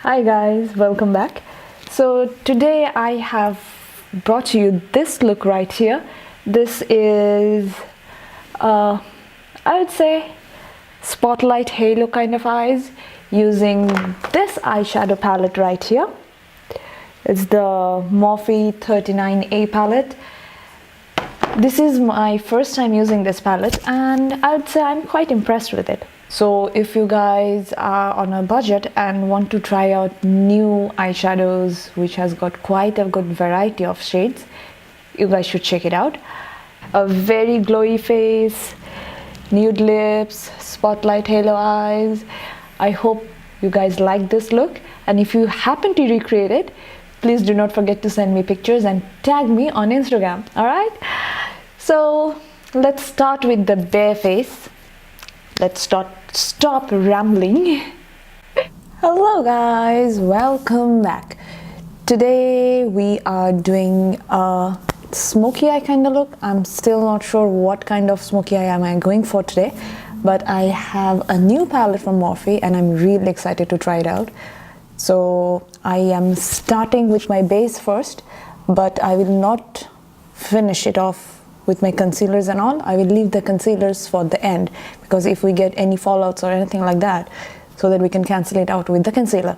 Hi guys, welcome back. So today I have brought you this look right here. This is I would say spotlight halo kind of eyes using this eyeshadow palette right here. It's the Morphe 39A palette. This is my first time using this palette and I would say I'm quite impressed with it. So if you guys are on a budget and want to try out new eyeshadows which has got quite a good variety of shades, you guys should check it out. A very glowy face, nude lips, spotlight halo eyes. I hope you guys like this look, and if you happen to recreate it, please do not forget to send me pictures and tag me on Instagram. Alright? So let's start with the bare face. Let's stop rambling. Hello guys, welcome back. Today we are doing a smoky eye kind of look. I'm still not sure what kind of smoky eye am I going for today, but I have a new palette from Morphe and I'm really excited to try it out. So I am starting with my base first, but I will not finish it off with my concealers and all. I will leave the concealers for the end, because if we get any fallouts or anything like that, so that we can cancel it out with the concealer.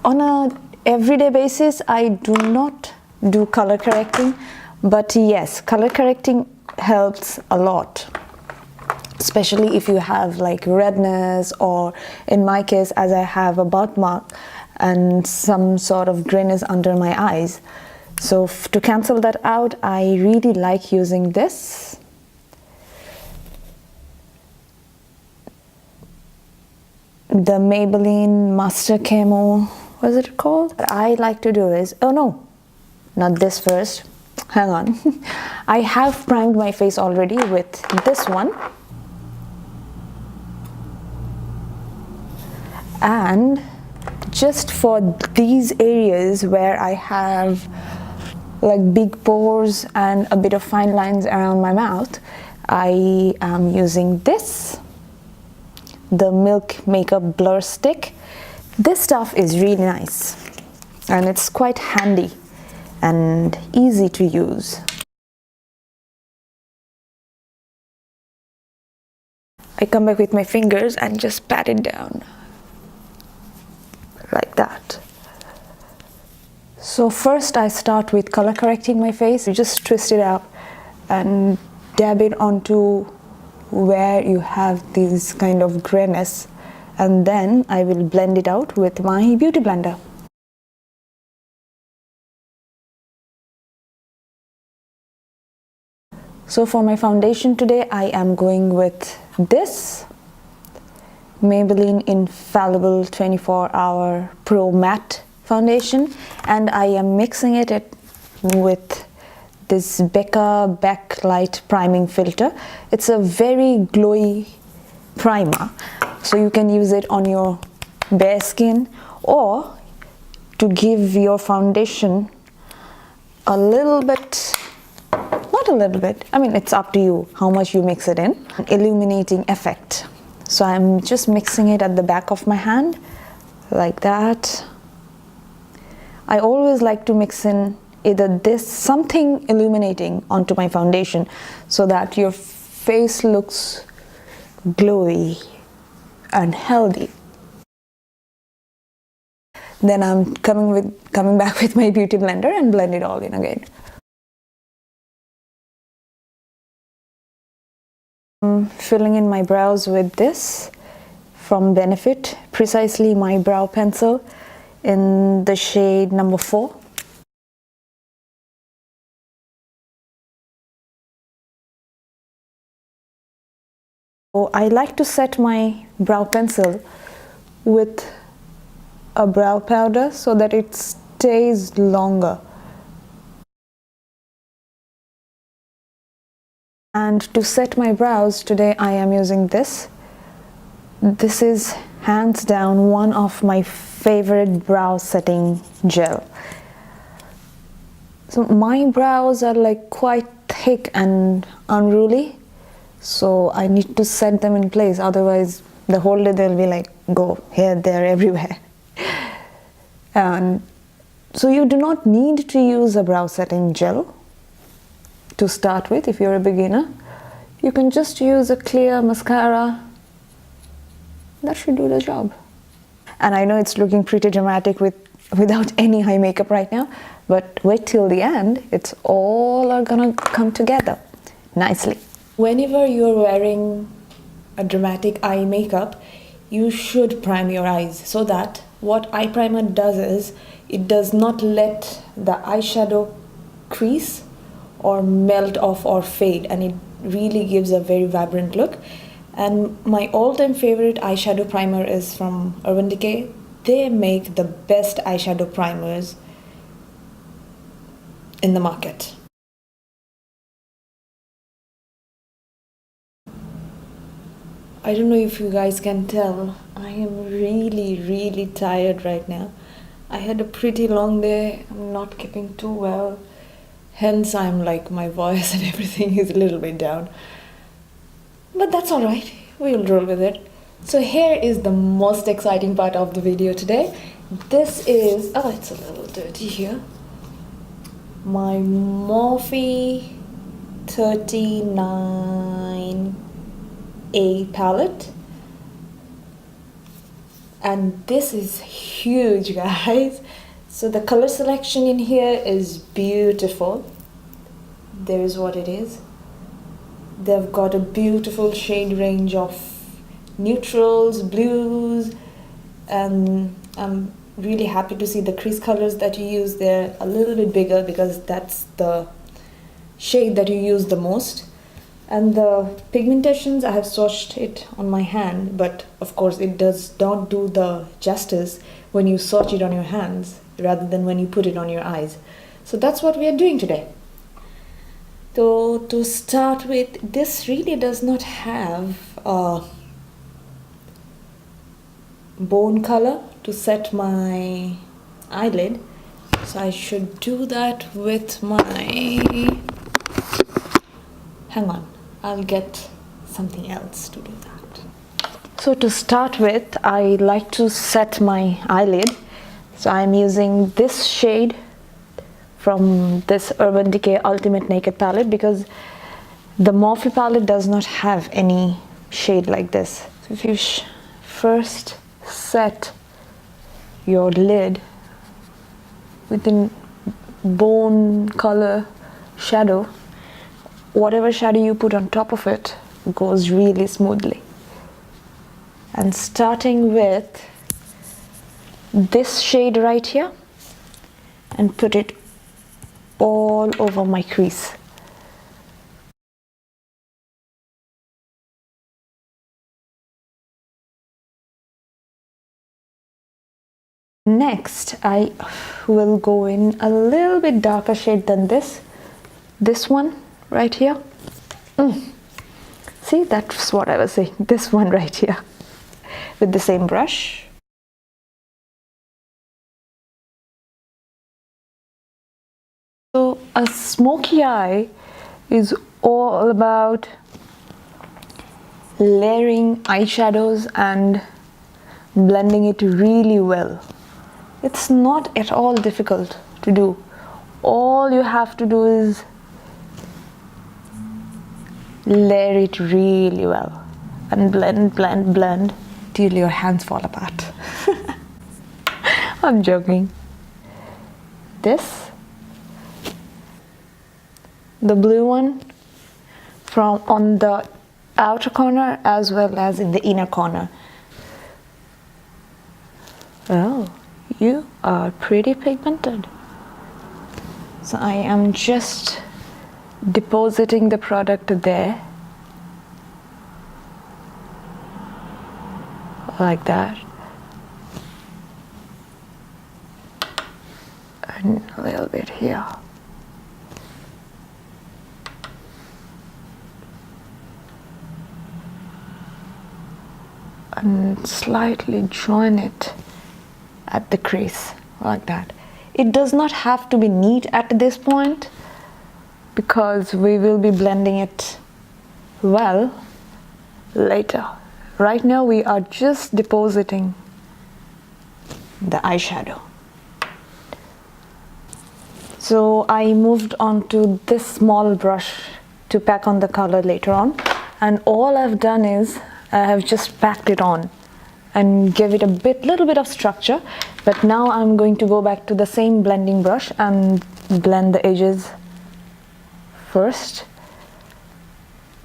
On a everyday basis, I do not do color correcting, but yes, color correcting helps a lot, especially if you have like redness, or in my case, as I have a birthmark and some sort of grayness under my eyes. So to cancel that out, I really like using this. The Maybelline Master Camo, what is it called? What I like to do is, oh no, not this first, hang on. I have primed my face already with this one. And just for these areas where I have like big pores and a bit of fine lines around my mouth, I am using this, the Milk Makeup Blur Stick. This stuff is really nice and it's quite handy and easy to use. I come back with my fingers and just pat it down like that. So first I start with color correcting my face. You just twist it up and dab it onto where you have this kind of grayness, and then I will blend it out with my beauty blender. So for my foundation today, I am going with this Maybelline Infallible 24-Hour Pro Matte Foundation, and I am mixing it with this Becca Backlight Priming Filter. It's a very glowy primer, so you can use it on your bare skin or to give your foundation a little bit, not a little bit, I mean it's up to you how much you mix it in, an illuminating effect. So I'm just mixing it at the back of my hand like that. I always like to mix in either this, something illuminating onto my foundation so that your face looks glowy and healthy. Then I'm coming back with my beauty blender and blend it all in again. I'm filling in my brows with this from Benefit, precisely my brow pencil in the shade number 4. So I like to set my brow pencil with a brow powder so that it stays longer. And to set my brows today, I am using this. This is hands down one of my favorite brow setting gel. So my brows are like quite thick and unruly, so I need to set them in place, otherwise the whole day they'll be like go here, there, everywhere. And so you do not need to use a brow setting gel to start with if you're a beginner. You can just use a clear mascara. That should do the job. And I know it's looking pretty dramatic without any eye makeup right now, but wait till the end. It's all are gonna come together nicely. Whenever you're wearing a dramatic eye makeup, you should prime your eyes, so that what eye primer does is it does not let the eyeshadow crease or melt off or fade, and it really gives a very vibrant look. And my all-time favorite eyeshadow primer is from Urban Decay. They make the best eyeshadow primers in the market. I don't know if you guys can tell, I am really tired right now. I had a pretty long day. I'm not keeping too well. Hence, I'm like, my voice and everything is a little bit down. But that's alright. We'll roll with it. So here is the most exciting part of the video today. This is, oh, it's a little dirty here. My Morphe 39A palette. And this is huge, guys. So the color selection in here is beautiful. There's what it is. They've got a beautiful shade range of neutrals, blues, and I'm really happy to see the crease colors that you use there a little bit bigger, because that's the shade that you use the most. And the pigmentations, I have swatched it on my hand, but of course it does not do the justice when you swatch it on your hands rather than when you put it on your eyes. So that's what we are doing today. So to start with, this really does not have a bone color to set my eyelid, so I should do that with my, hang on, I'll get something else to do that. So to start with, I like to set my eyelid. So I'm using this shade from this Urban Decay Ultimate Naked palette, because the Morphe palette does not have any shade like this. So if you first set your lid with a bone color shadow, whatever shadow you put on top of it goes really smoothly. And starting with this shade right here, and put it all over my crease. Next, I will go in a little bit darker shade than this one right here. See, that's what I was saying, this one right here, with the same brush. So a smoky eye is all about layering eyeshadows and blending it really well. It's not at all difficult to do. All you have to do is layer it really well and blend till your hands fall apart. I'm joking. The blue one from on the outer corner as well as in the inner corner. Oh, you are pretty pigmented. So I am just depositing the product there, like that, and a little bit here. And slightly join it at the crease, like that. It does not have to be neat at this point, because we will be blending it well later. Right now we are just depositing the eyeshadow. So I moved on to this small brush to pack on the color later on, and all I've done is I have just packed it on and give it a little bit of structure. But now I'm going to go back to the same blending brush and blend the edges first.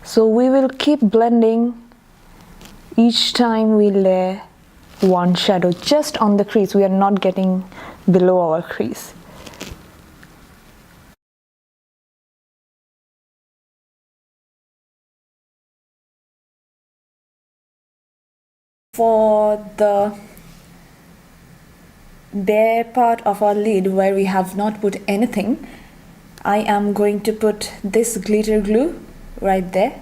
So we will keep blending each time we lay one shadow just on the crease. We are not getting below our crease. For the bare part of our lid where we have not put anything, I am going to put this glitter glue right there.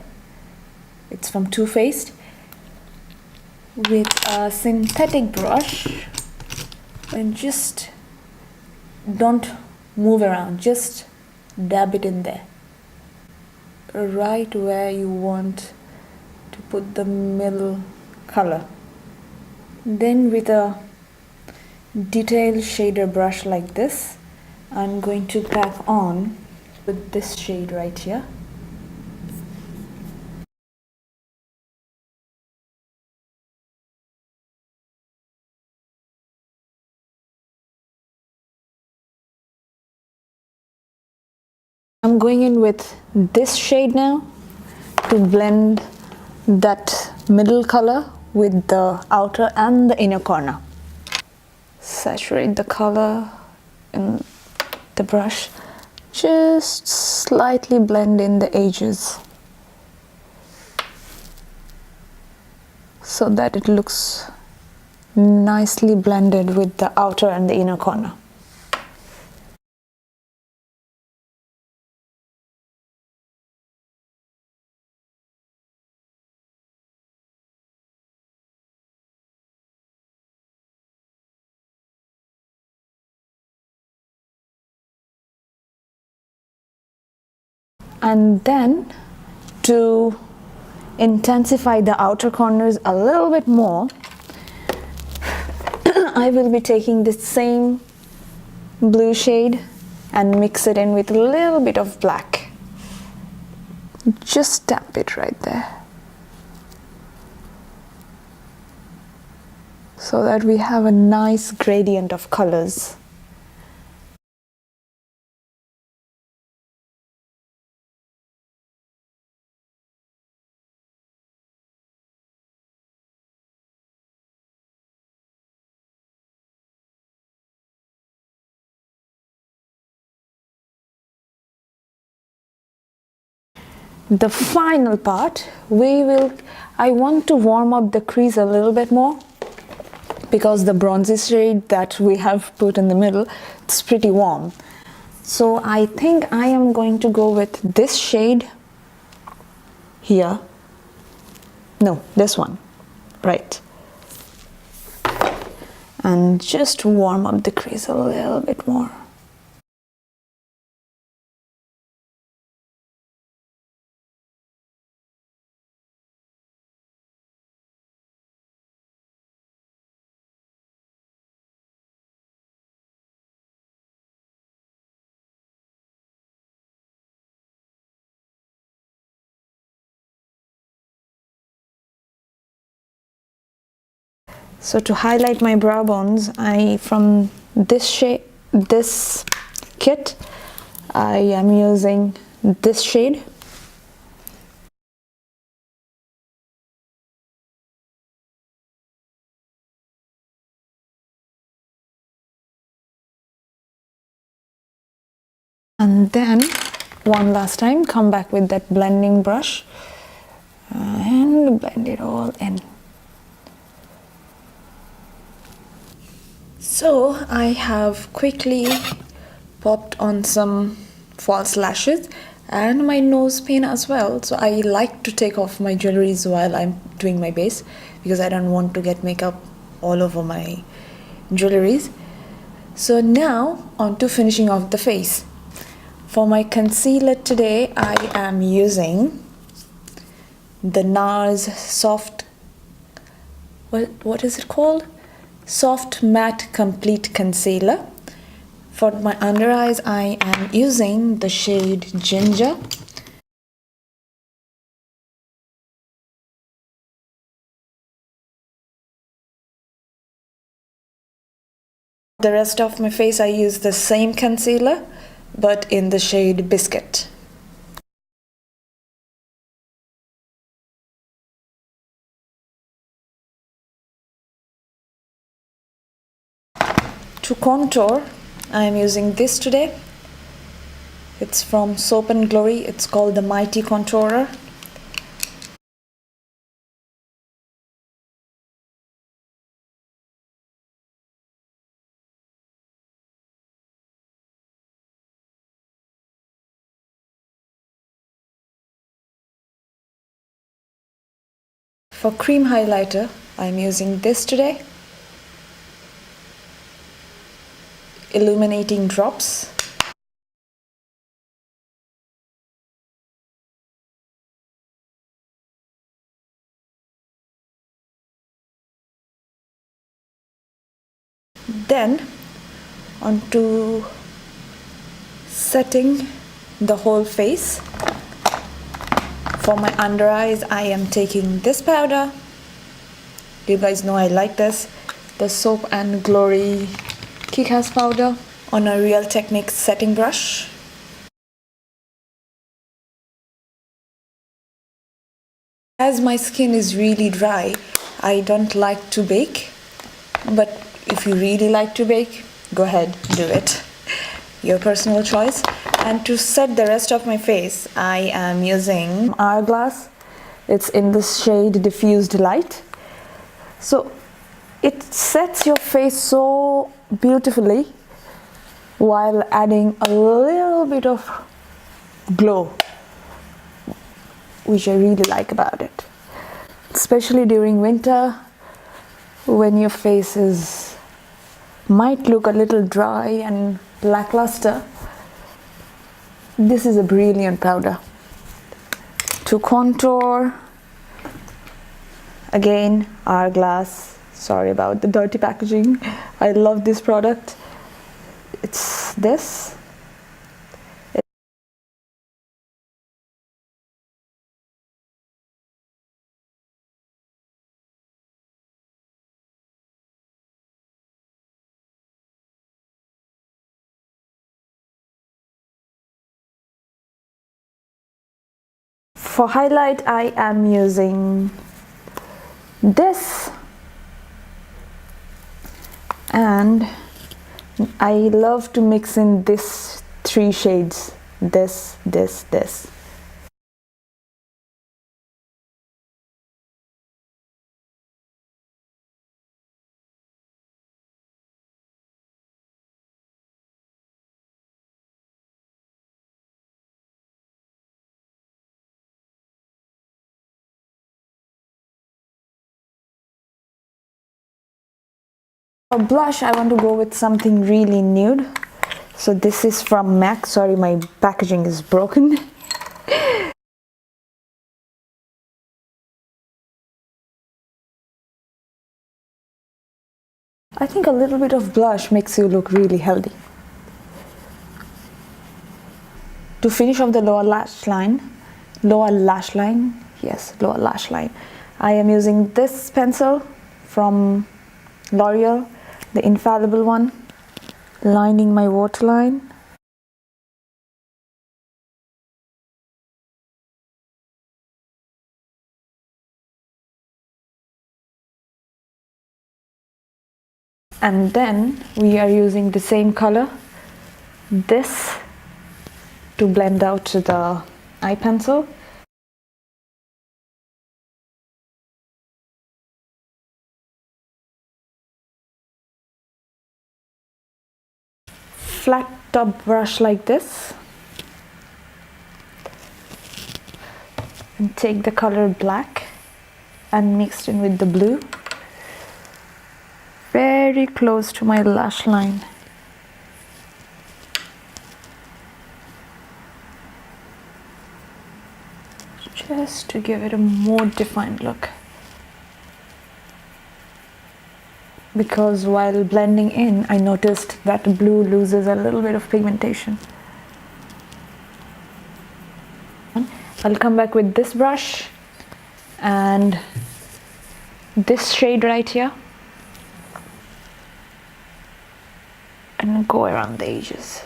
It's from Too Faced, with a synthetic brush, and just don't move around, just dab it in there, right where you want to put the middle color. Then with a detail shader brush like this, I'm going to pack on with this shade right here. I'm going in with this shade now to blend that middle color with the outer and the inner corner. Saturate the color in the brush, just slightly blend in the edges so that it looks nicely blended with the outer and the inner corner. And then to intensify the outer corners a little bit more, I will be taking this same blue shade and mix it in with a little bit of black. Just tap it right there so that we have a nice gradient of colors. The final part, I want to warm up the crease a little bit more, because the bronzy shade that we have put in the middle, it's pretty warm. So I think I am going to go with this shade here. No, this one, right. And just warm up the crease a little bit more. So to highlight my brow bones, from this kit, I am using this shade. And then one last time, come back with that blending brush and blend it all in. So I have quickly popped on some false lashes and my nose pin as well. So I like to take off my jewelries while I'm doing my base, because I don't want to get makeup all over my jewelries. So now on to finishing off the face. For my concealer today, I am using the NARS Soft, what is it called? Soft Matte Complete Concealer For my under eyes, I am using the shade Ginger. The rest of my face, I use the same concealer, but in the shade Biscuit. To contour, I am using this today. It's from Soap and Glory. It's called the Mighty Contourer. For cream highlighter, I'm using this today. Illuminating Drops. Then onto setting the whole face. For my under eyes, I am taking this powder. You guys know I like this. The Soap and Glory Kick-Ass powder on a Real Techniques setting brush. As my skin is really dry, I don't like to bake. But if you really like to bake, go ahead, do it. Your personal choice. And to set the rest of my face, I am using Hourglass. It's in the shade Diffused Light. So it sets your face so beautifully while adding a little bit of glow, which I really like about it. Especially during winter, when your face might look a little dry and lackluster, this is a brilliant powder. To contour, again, Hourglass. Sorry about the dirty packaging. I love this product. It's this. For highlight, I am using this, and I love to mix in this 3 shades, this. For blush, I want to go with something really nude. So this is from MAC. Sorry, my packaging is broken. I think a little bit of blush makes you look really healthy. To finish off the lower lash line, I am using this pencil from L'Oreal, the infallible one, lining my waterline. And then we are using the same color, this, to blend out the eye pencil. Flat top brush like this, and take the color black and mix it in with the blue, very close to my lash line. Just to give it a more defined look. because while blending in I noticed that blue loses a little bit of pigmentation. I'll come back with this brush and this shade right here and go around the edges.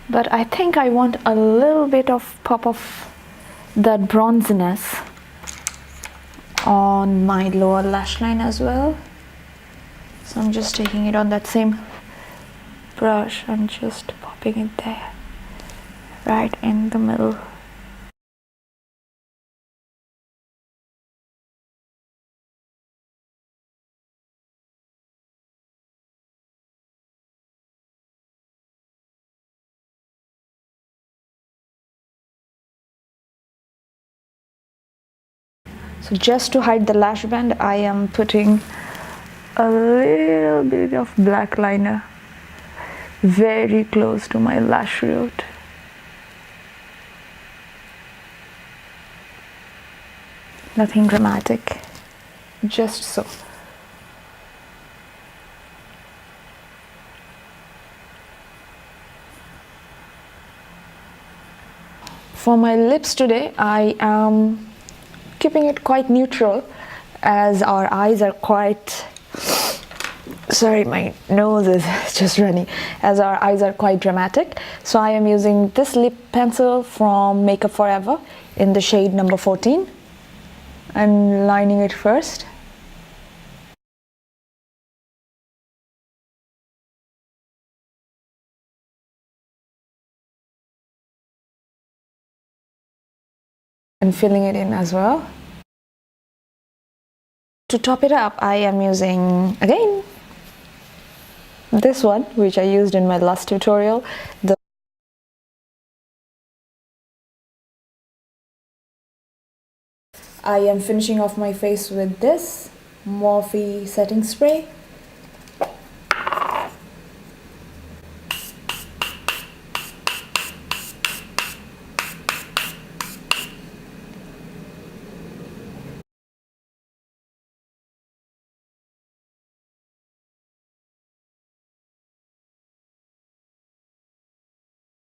But I think I want a little bit of pop of that bronziness on my lower lash line as well. So I'm just taking it on that same brush and just popping it there, right in the middle. So just to hide the lash band, I am putting a little bit of black liner very close to my lash root. Nothing dramatic, just so. For my lips today, I am keeping it quite neutral as our eyes are quite, sorry, my nose is just running, as our eyes are quite dramatic. So I am using this lip pencil from Makeup Forever in the shade number 14 and lining it first. And filling it in as well. To top it up, I am using, again, this one, which I used in my last tutorial. I am finishing off my face with this Morphe setting spray.